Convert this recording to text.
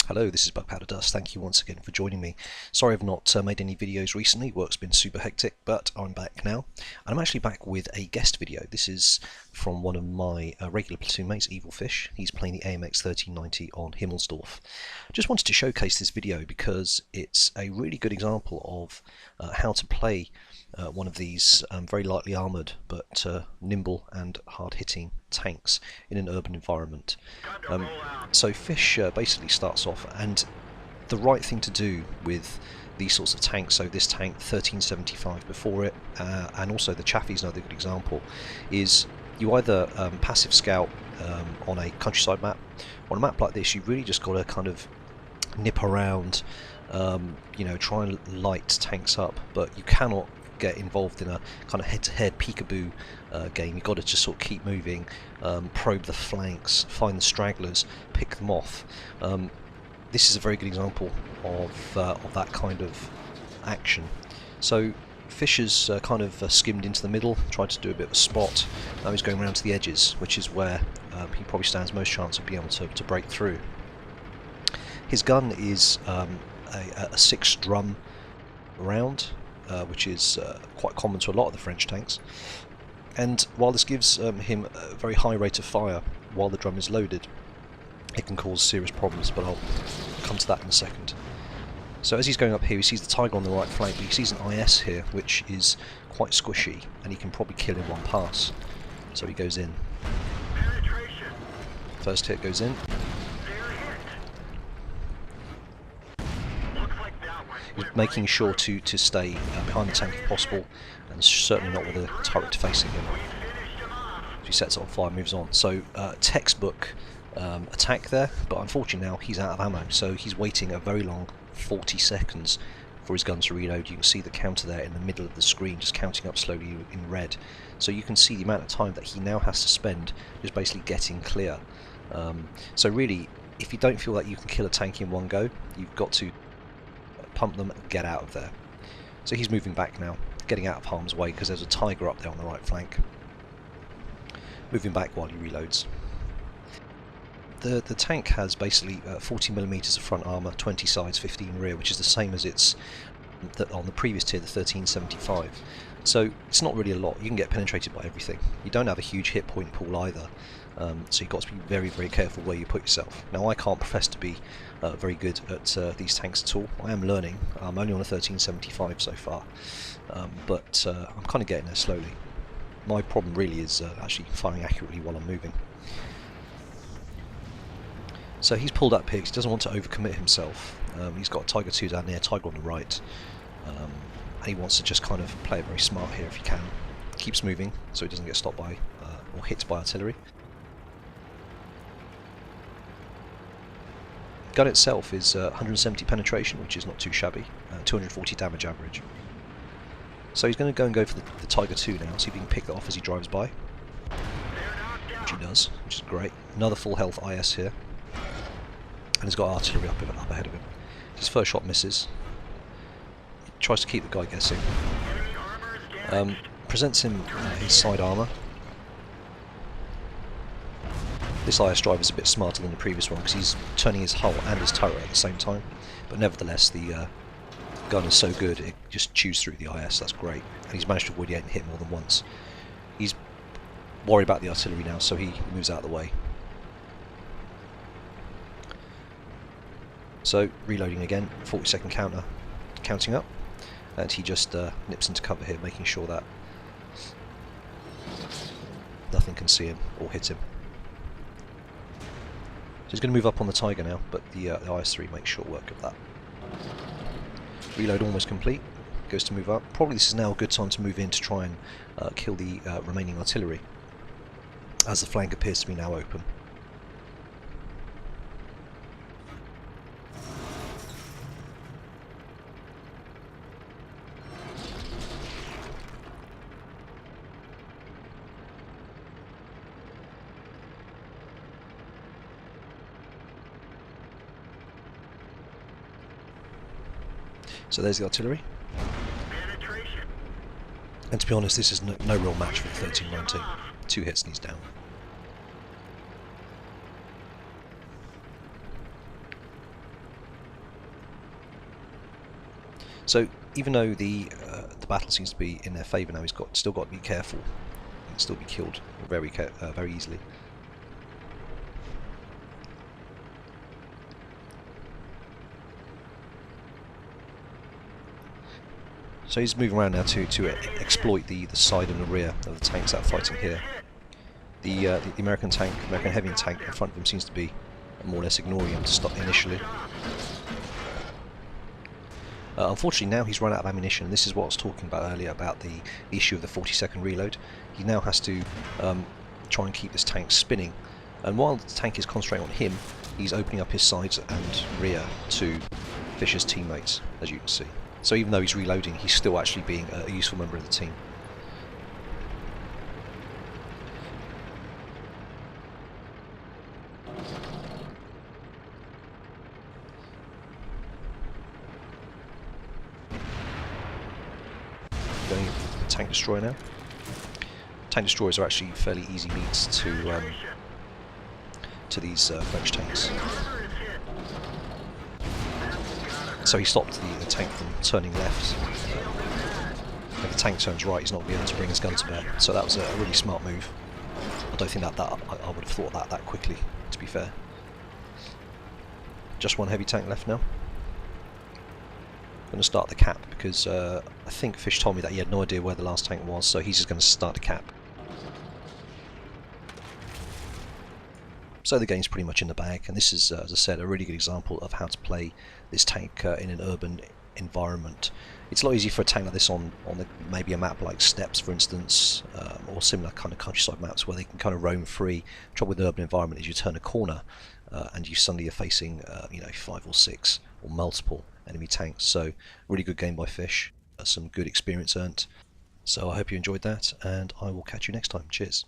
Hello, this is Bugpowder Dust. Thank you once again for joining me. Sorry I've not made any videos recently, work's been super hectic, but I'm back now. And I'm actually back with a guest video. This is from one of my regular platoon mates, EvilPHish. He's playing the AMX13 on Himmelsdorf. Just wanted to showcase this video because it's a really good example of how to play one of these very lightly armoured but nimble and hard-hitting tanks in an urban environment. So Fish basically starts off, and the right thing to do with these sorts of tanks, so this tank 1375 before it, and also the Chaffee's another good example, is you either passive scout on a countryside map. On a map like this, you've really just got to kind of nip around, try and light tanks up, but you cannot get involved in a kind of head-to-head peekaboo game. You've got to just sort of keep moving, probe the flanks, find the stragglers, pick them off. This is a very good example of that kind of action. So Fish has kind of skimmed into the middle, tried to do a bit of a spot. Now he's going around to the edges, which is where he probably stands most chance of being able to break through. His gun is a 6-drum round, which is quite common to a lot of the French tanks, and while this gives him a very high rate of fire while the drum is loaded, it can cause serious problems, but I'll come to that in a second. So as he's going up here, he sees the Tiger on the right flank, but he sees an IS here which is quite squishy and he can probably kill in one pass, so he goes in. First hit goes in. Making sure to stay behind the tank if possible, and certainly not with a turret facing him. So he sets it on fire, moves on. So textbook attack there, but unfortunately now he's out of ammo, so he's waiting a very long 40 seconds for his gun to reload. You can see the counter there in the middle of the screen just counting up slowly in red, so you can see the amount of time that he now has to spend just basically getting clear. So really, if you don't feel that you can kill a tank in one go, you've got to pump them and get out of there. So he's moving back now, getting out of harm's way because there's a Tiger up there on the right flank. Moving back while he reloads. The tank has basically 40mm of front armour, 20 sides, 15 rear, which is the same as it's on the previous tier, the 1375. So it's not really a lot. You can get penetrated by everything. You don't have a huge hit point pool either, so you've got to be very, very careful where you put yourself. Now I can't profess to be very good at these tanks at all. I am learning. I'm only on a 1375 so far, but I'm kind of getting there slowly. My problem really is actually firing accurately while I'm moving. So he's pulled up here because he doesn't want to overcommit himself. He's got a Tiger 2 down there, Tiger on the right, and he wants to just kind of play it very smart here if he can. Keeps moving so he doesn't get stopped by or hit by artillery. Gun itself is 170 penetration, which is not too shabby, 240 damage average. So he's going to go for the Tiger 2 now, see if he can pick that off as he drives by, which he does, which is great. Another full health IS here, and he's got artillery up ahead of him. His first shot misses. He tries to keep the guy guessing. Presents him his side armour. This IS driver is a bit smarter than the previous one because he's turning his hull and his turret at the same time, but nevertheless the gun is so good it just chews through the IS. That's great, and he's managed to avoid getting hit more than once. He's worried about the artillery now, so he moves out of the way. So reloading again, 40-second counter, counting up, and he just nips into cover here, making sure that nothing can see him or hit him. So he's going to move up on the Tiger now, but the IS-3 makes short work of that. Reload almost complete, goes to move up. Probably this is now a good time to move in to try and kill the remaining artillery, as the flank appears to be now open. So there's the artillery. And to be honest, this is no real match for the 1319. 2 hits and he's down. So even though the battle seems to be in their favour now, he's still got to be careful. He can still be killed very easily. So he's moving around now to exploit the side and the rear of the tanks that are fighting here. The American heavy tank in front of him seems to be more or less ignoring him to stop initially. Unfortunately now he's run out of ammunition, and this is what I was talking about earlier about the issue of the 40-second reload. He now has to try and keep this tank spinning, and while the tank is concentrating on him, he's opening up his sides and rear to Phish's teammates, as you can see. So even though he's reloading, he's still actually being a useful member of the team. Going for the tank destroyer now. Tank destroyers are actually fairly easy meets to these French tanks. So he stopped the tank from turning left. If the tank turns right, he's not going to be able to bring his gun to bear. So that was a really smart move. I don't think I would have thought that quickly, to be fair. Just one heavy tank left now. I'm going to start the cap because I think Fish told me that he had no idea where the last tank was, so he's just going to start the cap. So the game's pretty much in the bag, and this is, as I said, a really good example of how to play this tank in an urban environment. It's a lot easier for a tank like this on maybe a map like Steppes, for instance, or similar kind of countryside maps where they can kind of roam free. The trouble with the urban environment is you turn a corner and you suddenly are facing 5 or 6 or multiple enemy tanks. So really good game by Fish, some good experience earned. So I hope you enjoyed that, and I will catch you next time. Cheers.